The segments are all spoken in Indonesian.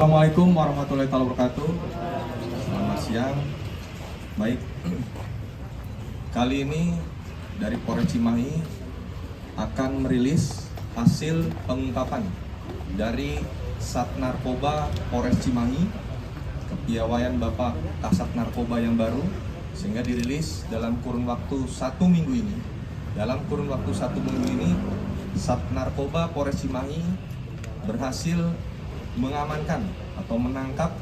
Assalamualaikum warahmatullahi wabarakatuh. Selamat siang. Baik, kali ini dari Polres Cimahi akan merilis hasil pengungkapan dari Sat Narkoba Polres Cimahi, kepiawaian Bapak Kasat Narkoba yang baru, sehingga dirilis dalam kurun waktu 1 minggu ini. Dalam kurun waktu 1 minggu ini, Sat Narkoba Polres Cimahi berhasil mengamankan atau menangkap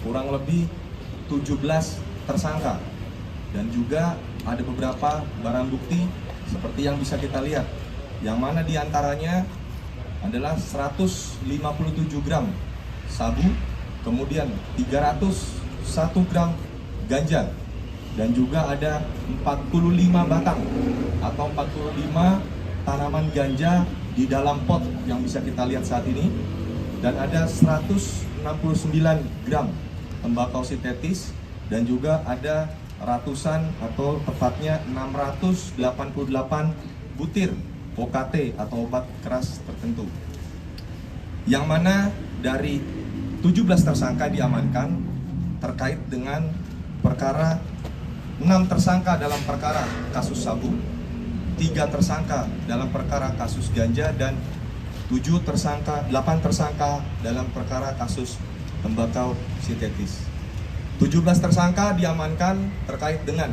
kurang lebih 17 tersangka, dan juga ada beberapa barang bukti seperti yang bisa kita lihat, yang mana diantaranya adalah 157 gram sabu, kemudian 301 gram ganja, dan juga ada 45 batang atau 45 tanaman ganja di dalam pot yang bisa kita lihat saat ini, dan ada 169 gram tembakau sintetis, dan juga ada ratusan atau tepatnya 688 butir OKT atau obat keras tertentu. Yang mana dari 17 tersangka diamankan terkait dengan perkara 6 tersangka dalam perkara kasus sabu, 3 tersangka dalam perkara kasus ganja, dan 8 tersangka dalam perkara kasus tembakau sintetis. 17 tersangka diamankan terkait dengan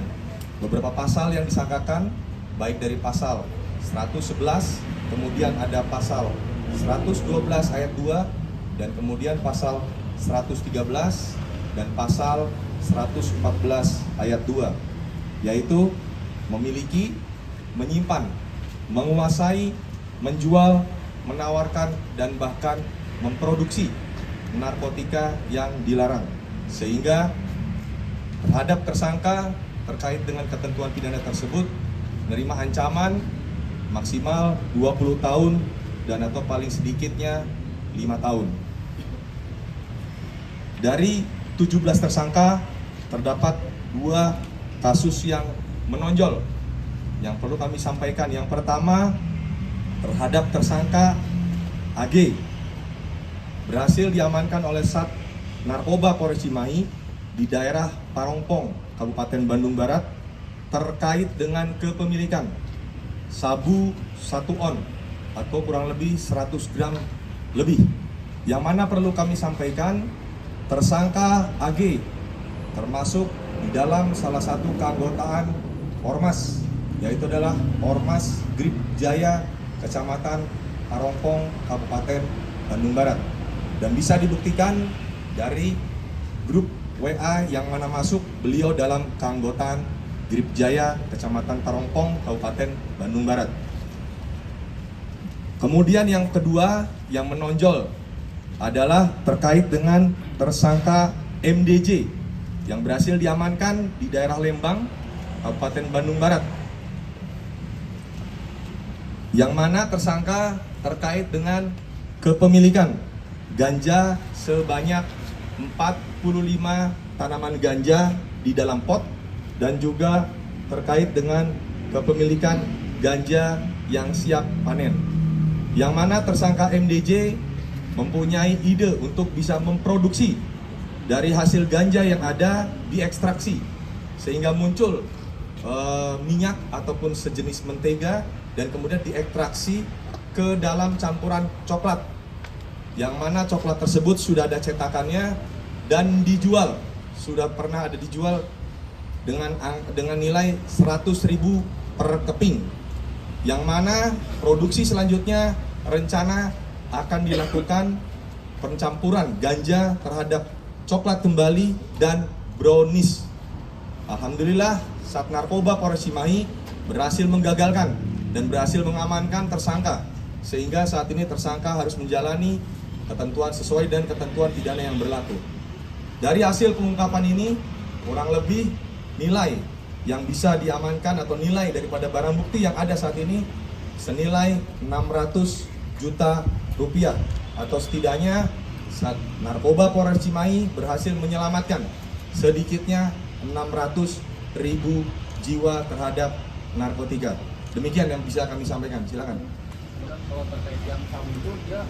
beberapa pasal yang disangkakan, baik dari pasal 111, kemudian ada pasal 112 ayat 2, dan kemudian pasal 113 dan pasal 114 ayat 2, yaitu memiliki, menyimpan, menguasai, menjual, menawarkan, dan bahkan memproduksi narkotika yang dilarang, sehingga terhadap tersangka terkait dengan ketentuan pidana tersebut menerima ancaman maksimal 20 tahun dan atau paling sedikitnya 5 tahun. Dari 17 tersangka terdapat 2 kasus yang menonjol yang perlu kami sampaikan. Yang pertama, terhadap tersangka AG berhasil diamankan oleh Sat Narkoba Polres Cimahi di daerah Parongpong, Kabupaten Bandung Barat, terkait dengan kepemilikan sabu 1 on atau kurang lebih 100 gram lebih. Yang mana perlu kami sampaikan, tersangka AG termasuk di dalam salah satu keanggotaan Ormas, yaitu adalah Ormas Grip Jaya Kecamatan Parongpong, Kabupaten Bandung Barat, dan bisa dibuktikan dari grup WA yang mana masuk beliau dalam keanggotaan Grip Jaya Kecamatan Parongpong, Kabupaten Bandung Barat. Kemudian yang kedua yang menonjol adalah terkait dengan tersangka MDJ yang berhasil diamankan di daerah Lembang, Kabupaten Bandung Barat, yang mana tersangka terkait dengan kepemilikan ganja sebanyak 45 tanaman ganja di dalam pot, dan juga terkait dengan kepemilikan ganja yang siap panen, yang mana tersangka MDJ mempunyai ide untuk bisa memproduksi dari hasil ganja yang ada, diekstraksi sehingga muncul minyak ataupun sejenis mentega, dan kemudian diekstraksi ke dalam campuran coklat, yang mana coklat tersebut sudah ada cetakannya dan dijual, sudah pernah ada dijual dengan nilai 100.000 per keping, yang mana produksi selanjutnya rencana akan dilakukan pencampuran ganja terhadap coklat kembali dan brownies. Alhamdulillah, Sat Narkoba Polres Cimahi berhasil menggagalkan dan berhasil mengamankan tersangka, sehingga saat ini tersangka harus menjalani ketentuan sesuai dan ketentuan pidana yang berlaku. Dari hasil pengungkapan ini, kurang lebih nilai yang bisa diamankan atau nilai daripada barang bukti yang ada saat ini senilai 600 juta rupiah, atau setidaknya Sat Narkoba Polres Cimahi berhasil menyelamatkan sedikitnya 600.000 jiwa terhadap narkotika. Demikian yang bisa kami sampaikan, silakan. Kalau terkait yang sabu itu dia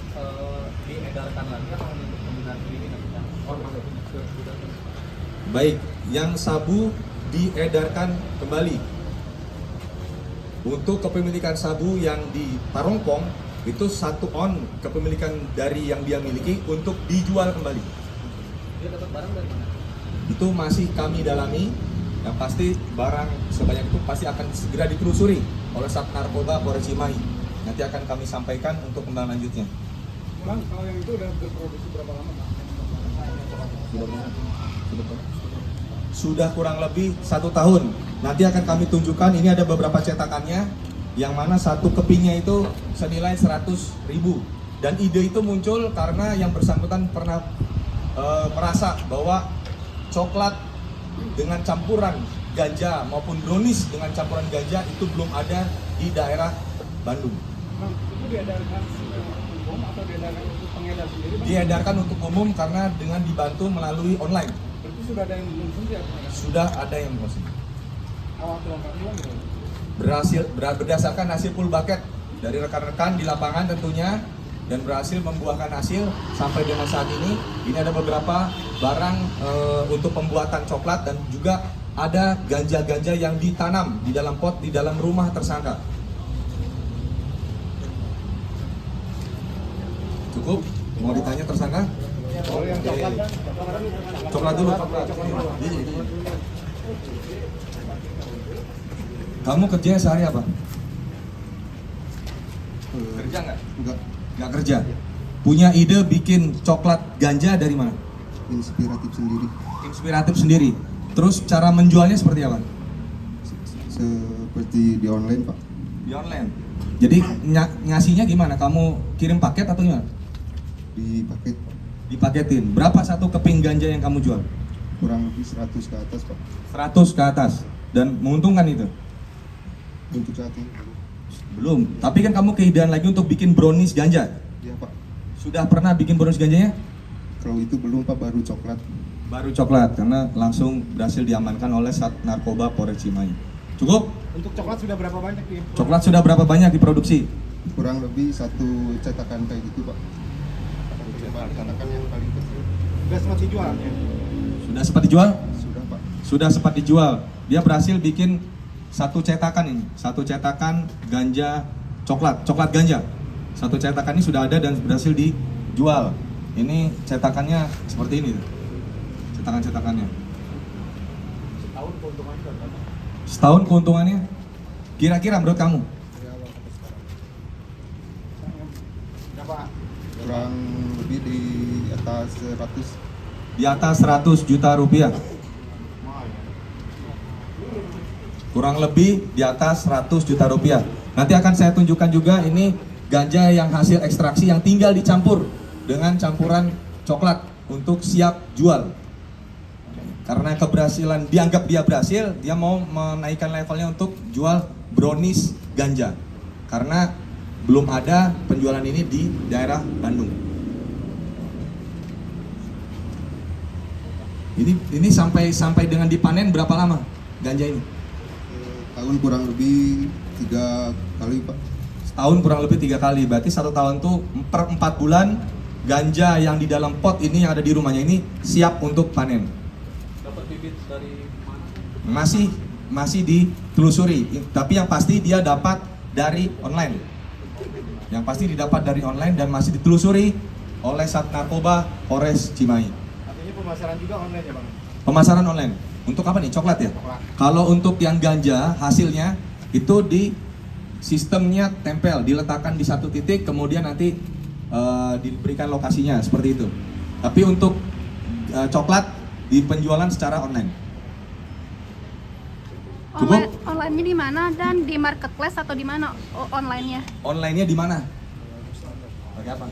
diedarkan lagi atau untuk Baik, yang sabu diedarkan kembali. Untuk kepemilikan sabu yang di Parongpong itu 1 on kepemilikan dari yang dia miliki untuk dijual kembali. Dia dapat barang dari mana? Itu masih kami dalami. Yang pasti barang sebanyak itu pasti akan segera ditelusuri oleh Sat Narkoba Polres Cimahi. Nanti akan kami sampaikan untuk kembang lanjutnya. Bang, kalau yang itu udah berproduksi berapa lama, Pak? Sudah kurang lebih 1 tahun. Nanti akan kami tunjukkan, ini ada beberapa cetakannya, yang mana satu kepingnya itu senilai 100.000. Dan ide itu muncul karena yang bersangkutan pernah merasa bahwa coklat dengan campuran ganja maupun brownies dengan campuran ganja itu belum ada di daerah Bandung. Bang, itu diedarkan umum atau diedarkan untuk pengedar sendiri, Bang? Diedarkan untuk umum karena dengan dibantu melalui online. Berarti sudah ada yang mengkonsumsi ya, Bang? Sudah ada yang mengkonsumsi. Awal kelengkapan gitu. Berdasarkan hasil full bucket dari rekan-rekan di lapangan tentunya, dan berhasil membuahkan hasil sampai dengan saat ini. Ini ada beberapa barang untuk pembuatan coklat dan juga ada ganja-ganja yang ditanam di dalam pot di dalam rumah tersangka. Cukup? Mau ditanya tersangka? Kalau yang coklat, Bang? Coklat dulu, coklat. Ini. Kamu kerjanya sehari apa? Kerja nggak? Nggak kerja. Punya ide bikin coklat ganja dari mana? Inspiratif sendiri, Inspiratif sendiri. Terus cara menjualnya seperti apa? seperti di online, Pak. Di online. Jadi ngasihnya gimana? Kamu kirim paket atau gimana? Di paket Dipaketin. Berapa satu keping ganja yang kamu jual? kurang lebih 100 ke atas, Pak. 100 ke atas. Dan menguntungkan itu? Untuk saat ini, Belum. Tapi kan kamu keidean lagi untuk bikin brownies ganja. ya Pak. Sudah pernah bikin brownies ganjanya? Kalau itu belum, Pak, baru coklat. Baru coklat, karena langsung berhasil diamankan oleh Sat Narkoba Polres Cimahi. Cukup? Untuk coklat sudah berapa banyak nih? Coklat sudah berapa banyak diproduksi? Kurang lebih 1 cetakan kayak gitu, Pak. Cetakan yang paling kecil. Sudah sempat dijual ya? Sudah sempat dijual? Sudah, Pak. Sudah sempat dijual. Dia berhasil bikin 1 cetakan ini, 1 cetakan ganja coklat ganja. 1 cetakan ini sudah ada dan berhasil dijual. Ini cetakannya seperti ini. Cetakannya. Setahun keuntungannya berapa? Setahun keuntungannya? Kira-kira menurut kamu? Berapa? Kurang lebih di atas 100. Di atas 100 juta rupiah. Kurang lebih di atas 100 juta rupiah. Nanti akan saya tunjukkan juga ini ganja yang hasil ekstraksi yang tinggal dicampur dengan campuran coklat untuk siap jual. Karena keberhasilan, dianggap dia berhasil, dia mau menaikkan levelnya untuk jual brownies ganja. Karena belum ada penjualan ini di daerah Bandung. Ini sampai dengan dipanen berapa lama ganja ini? Tahun kurang lebih 3 kali, Pak. Setahun kurang lebih 3 kali. Berarti 1 tahun tuh per 4 bulan ganja yang di dalam pot ini yang ada di rumahnya ini siap untuk panen. Dapat bibit dari mana? Masih ditelusuri. Tapi yang pasti dia dapat dari online. Yang pasti didapat dari online dan masih ditelusuri oleh Sat Narkoba Polres Cimahi. Artinya pemasaran juga online ya, Bang? Pemasaran online. Untuk apa nih? Coklat ya? Coklat. Kalau untuk yang ganja hasilnya itu di sistemnya tempel, diletakkan di satu titik, kemudian nanti diberikan lokasinya seperti itu. Tapi untuk coklat di penjualan secara online. Cukup? Online-nya di mana dan di marketplace atau di mana online-nya? Online-nya di mana? Pakai apa?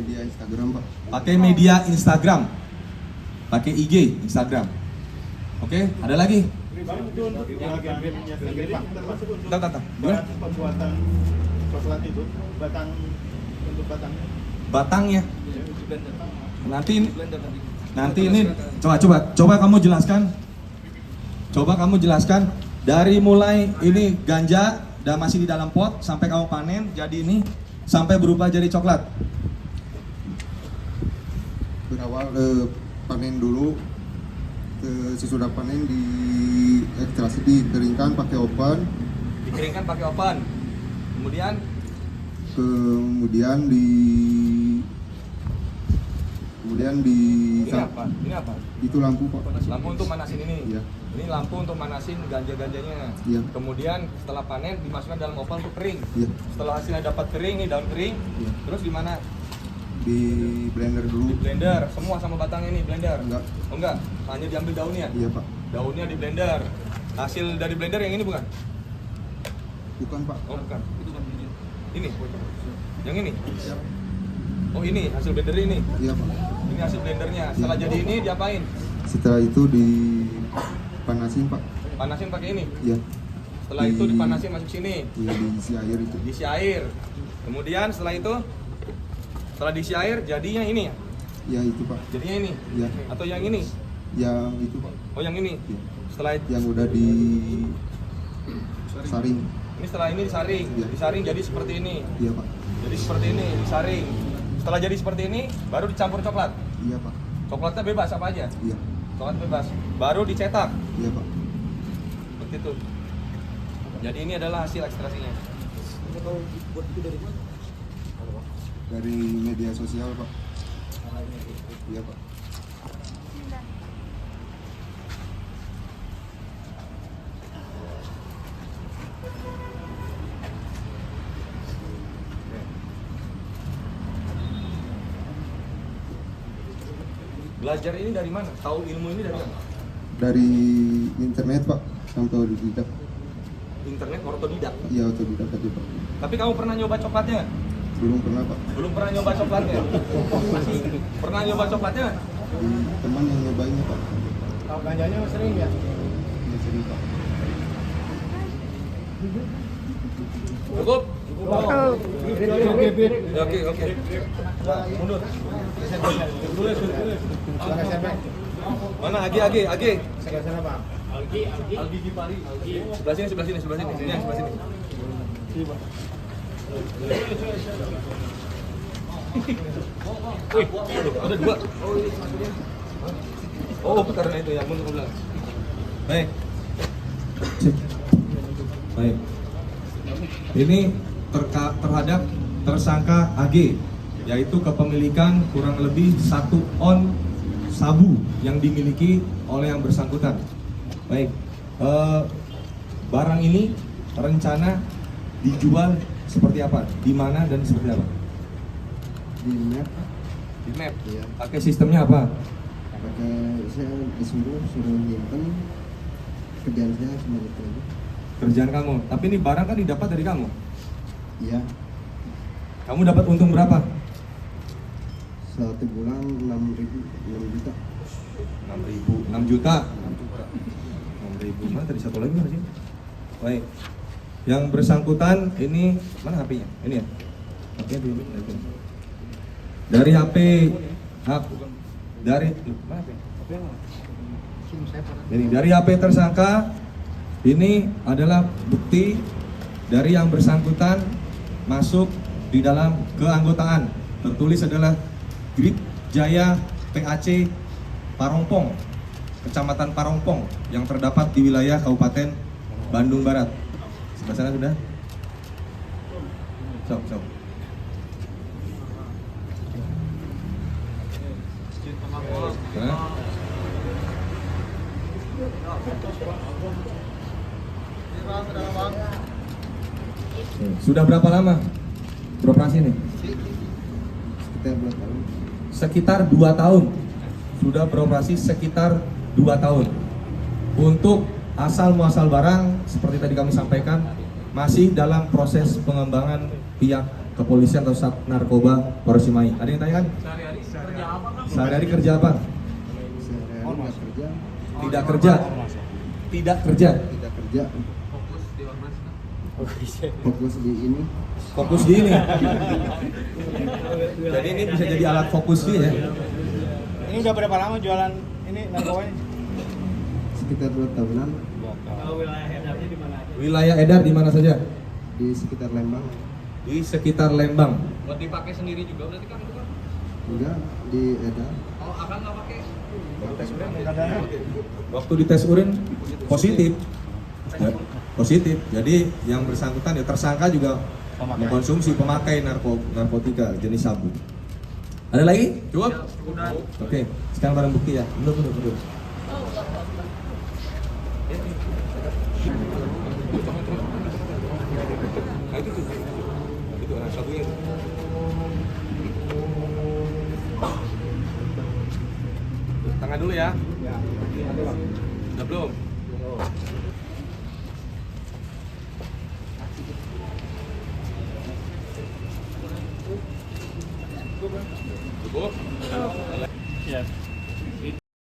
Di Instagram, Pak. Pakai media Instagram. Pakai IG Instagram. Oke, ada lagi? Bang, itu untuk brand-brandnya sendiri, Pak, termasuk untuk Tantang. bahan pembuatan coklat itu, untuk batangnya. Batangnya. Di blender. Nanti ini coba kamu jelaskan. Coba kamu jelaskan dari mulai ini ganja dan masih di dalam pot sampai kamu panen jadi ini sampai berubah jadi coklat. berawal panen dulu, sesudah panen di ekstraksi, dikeringkan pakai oven, Dikeringkan pakai oven. Kemudian kemudian di ini apa? Ini apa? itu lampu Pak. Lampu untuk manasin ini. Iya. Ini lampu untuk manasin ganja-ganjanya. Iya. Kemudian setelah panen dimasukkan dalam oven untuk kering. Iya. Setelah hasilnya dapat kering, nih daun kering. Iya. Terus gimana? Di blender dulu. Di blender, semua sama batangnya ini blender. Enggak. Oh enggak, hanya diambil daunnya. Iya Pak. Daunnya di blender. Hasil dari blender yang ini bukan? Bukan Pak. Oh bukan. Ini. Yang ini. Oh ini hasil blender ini. Iya Pak. Ini hasil blendernya. Setelah jadi ini diapain? Setelah itu dipanasin Pak. Panasin pakai ini. Iya. Setelah itu dipanasin masuk sini. Iya, diisi air itu. Diisi air. Kemudian setelah itu setelah diisi air jadinya ini ya. Ya itu Pak. Jadinya ini. Iya. Atau yang ini? Yang itu Pak. Oh yang ini. Iya. Setelah Yang udah disaring. ini setelah ini disaring. Iya. Disaring jadi seperti ini. Iya Pak. Jadi seperti ini disaring. Setelah jadi seperti ini baru dicampur coklat. Iya Pak. Coklatnya bebas apa aja? Iya. Coklat bebas. Baru dicetak. Iya Pak. Seperti itu. Jadi ini adalah hasil ekstrasinya. Dari media sosial Pak. Iya Pak. Belajar ini dari mana? Tahu ilmu ini dari mana? Dari internet Pak, sampai otodidak. Internet otodidak. Iya otodidak aja Pak. Tapi kamu pernah nyoba coklatnya? Belum pernah Pak. Belum pernah nyoba coklatnya? Pernah nyoba coklatnya? Di teman yang nyobainnya Pak. Kalau ganjanya sering ya? Iya sering Pak. Cukup? Oh. Oke. Mundur. Mana Agi? Algi Gipari. Sebelah sini. Ini yang sebelah sini. Wih, ada dua. Oh, karena itu yang mundur ke belakang. Baik. Baik. Ini terhadap tersangka AG, yaitu kepemilikan kurang lebih 1 on sabu yang dimiliki oleh yang bersangkutan. Baik, barang ini rencana dijual seperti apa, di mana dan seperti apa? Di map Di map. Iya. Pakai sistemnya apa? pakai saya suruh nyimpen kerjaan saya sebagai itu aja. Kerjaan kamu. Tapi ini barang kan didapat dari kamu. Iya. Kamu dapat untung berapa? 1 bulan 6 juta. 6 juta. 6.000. Mana tadi satu lagi mana sih? Baik. Yang bersangkutan ini mana HP-nya? Ini ya. HP-nya dulu. Dari HP dari mana HP? Ini dari HP tersangka ini adalah bukti dari yang bersangkutan masuk di dalam keanggotaan. Tertulis adalah Grip Jaya PAC Parongpong, Kecamatan Parongpong yang terdapat di wilayah Kabupaten Bandung Barat. Sebelah sana sudah? Sok. Nah. Sudah berapa lama beroperasi nih? Sekitar 2 tahun. Sekitar 2 tahun. Sudah beroperasi sekitar 2 tahun. Untuk asal muasal barang seperti tadi kami sampaikan masih dalam proses pengembangan pihak kepolisian atau Sat Narkoba Polres Cimahi. Ada yang tanya kan? Sehari-hari kerja apa? Sehari-hari nggak kerja. Tidak kerja. Tidak kerja. Tidak kerja. Fokus di ini. Fokus di ini. Jadi ini bisa jadi alat fokus dia ya. Ini udah berapa lama jualan ini narkobanya? Sekitar 2 tahunan. Wilayah edarnya di mana aja? Wilayah edar di mana saja? Di sekitar Lembang. Di sekitar Lembang. Buat dipakai sendiri juga berarti kan itu kan? Enggak diedar. Oh, akan nggak pakai? Waktu dites urin positif. Ya, positif. Jadi yang bersangkutan ya tersangka juga mengkonsumsi pemakai narkotika jenis sabu. Ada lagi? Cukup? Oke, sekarang barang bukti ya. Belum. Nah, itu orang sabunya. Tangan dulu ya. Udah belum?